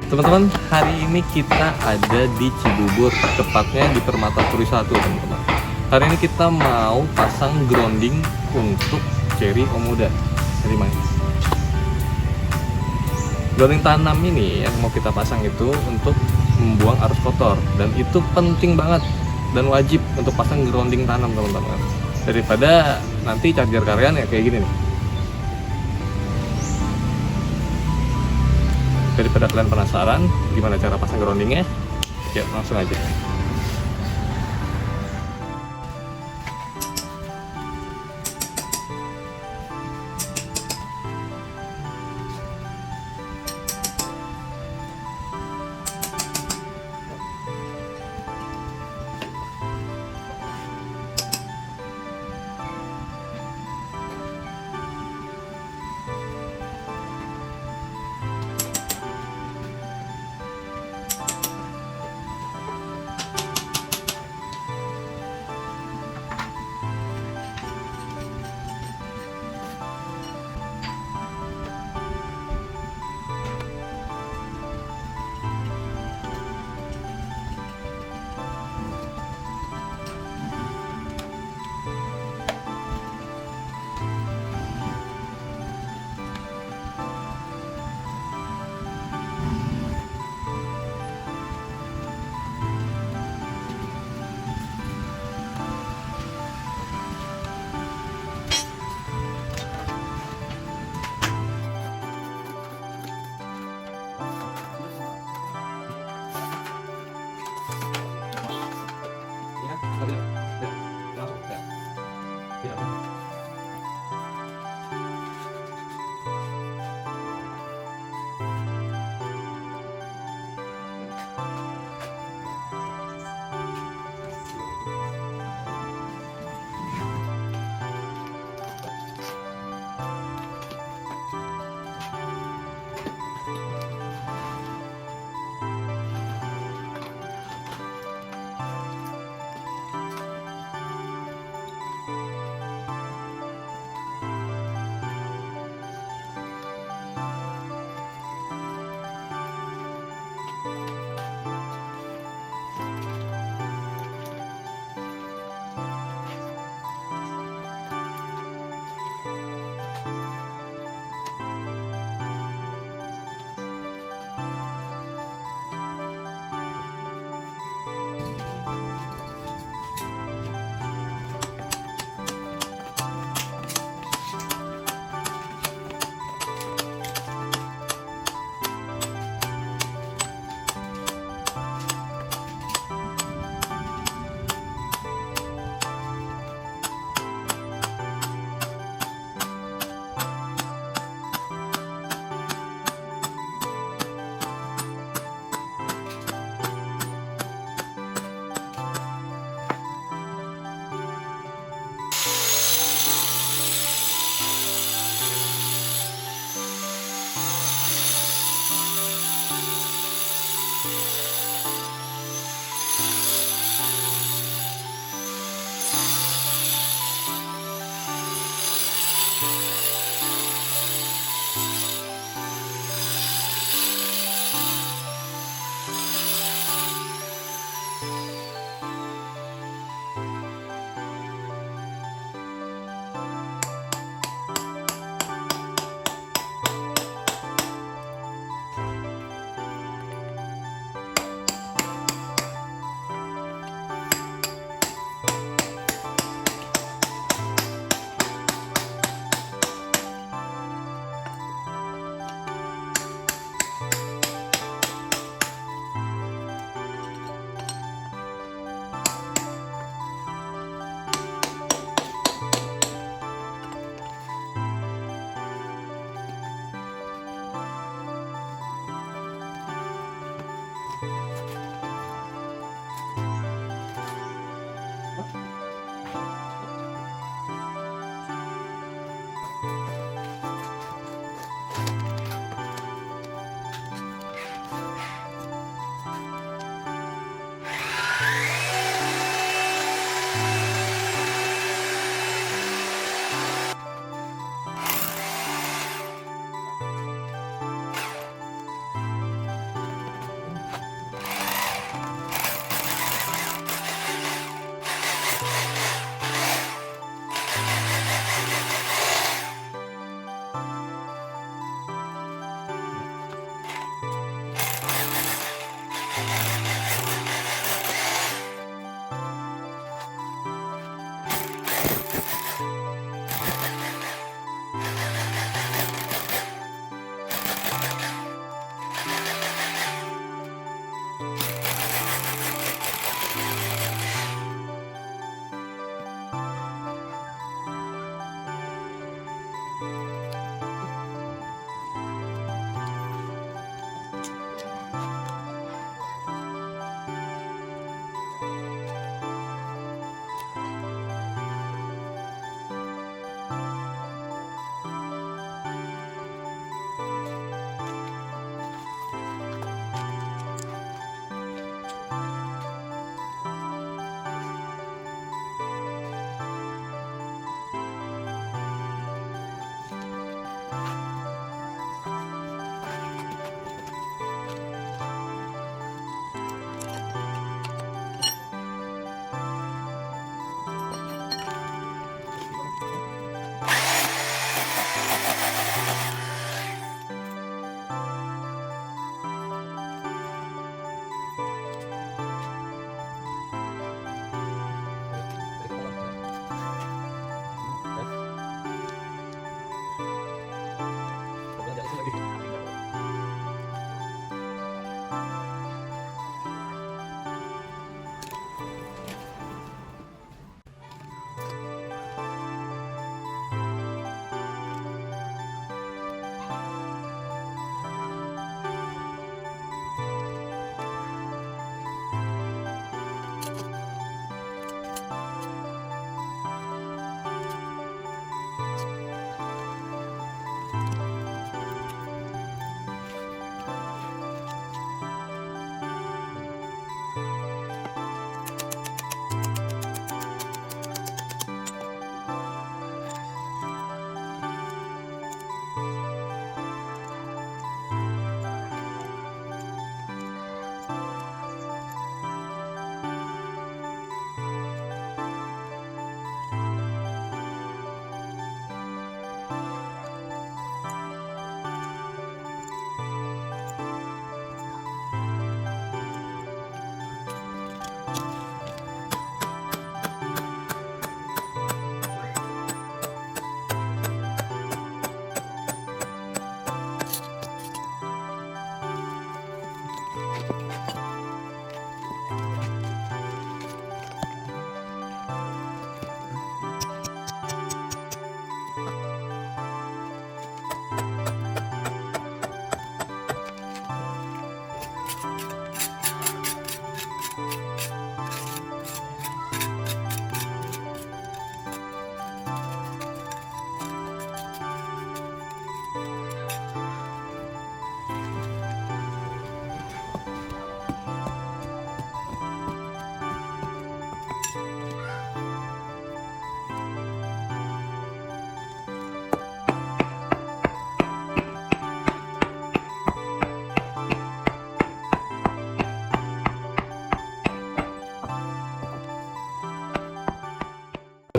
Teman-teman, hari ini kita ada di Cibubur, tepatnya di Permata Puri 1, teman-teman. Hari ini kita mau pasang grounding untuk ceri Omuda, ceri manis. Grounding tanam ini yang mau kita pasang itu untuk membuang arus kotor, dan itu penting banget dan wajib untuk pasang grounding tanam, teman-teman. Daripada nanti charger kalian ya kayak gini nih. Daripada kalian penasaran gimana cara pasang groundingnya, ya langsung aja.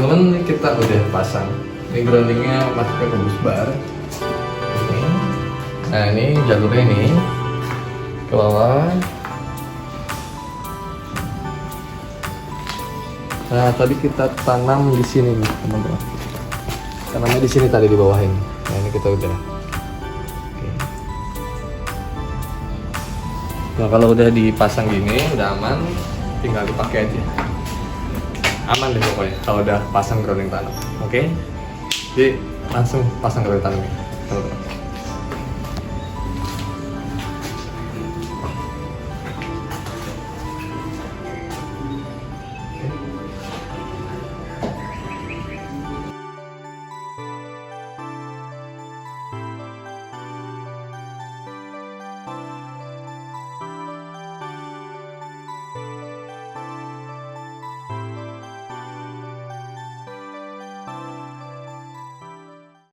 teman-teman, ini kita udah pasang. Ini groundingnya masuknya ke bus bar. Ini. Nah ini jalurnya ini ke bawah. Nah tadi kita tanam di sini nih teman-teman. Tanamnya di sini tadi di bawah ini. Nah ini kita udah. Oke. Nah kalau udah dipasang gini, udah aman, tinggal dipakai aja. Aman deh pokoknya kalau udah pasang grounding tanam. Oke. Jadi langsung pasang grounding tanam ini.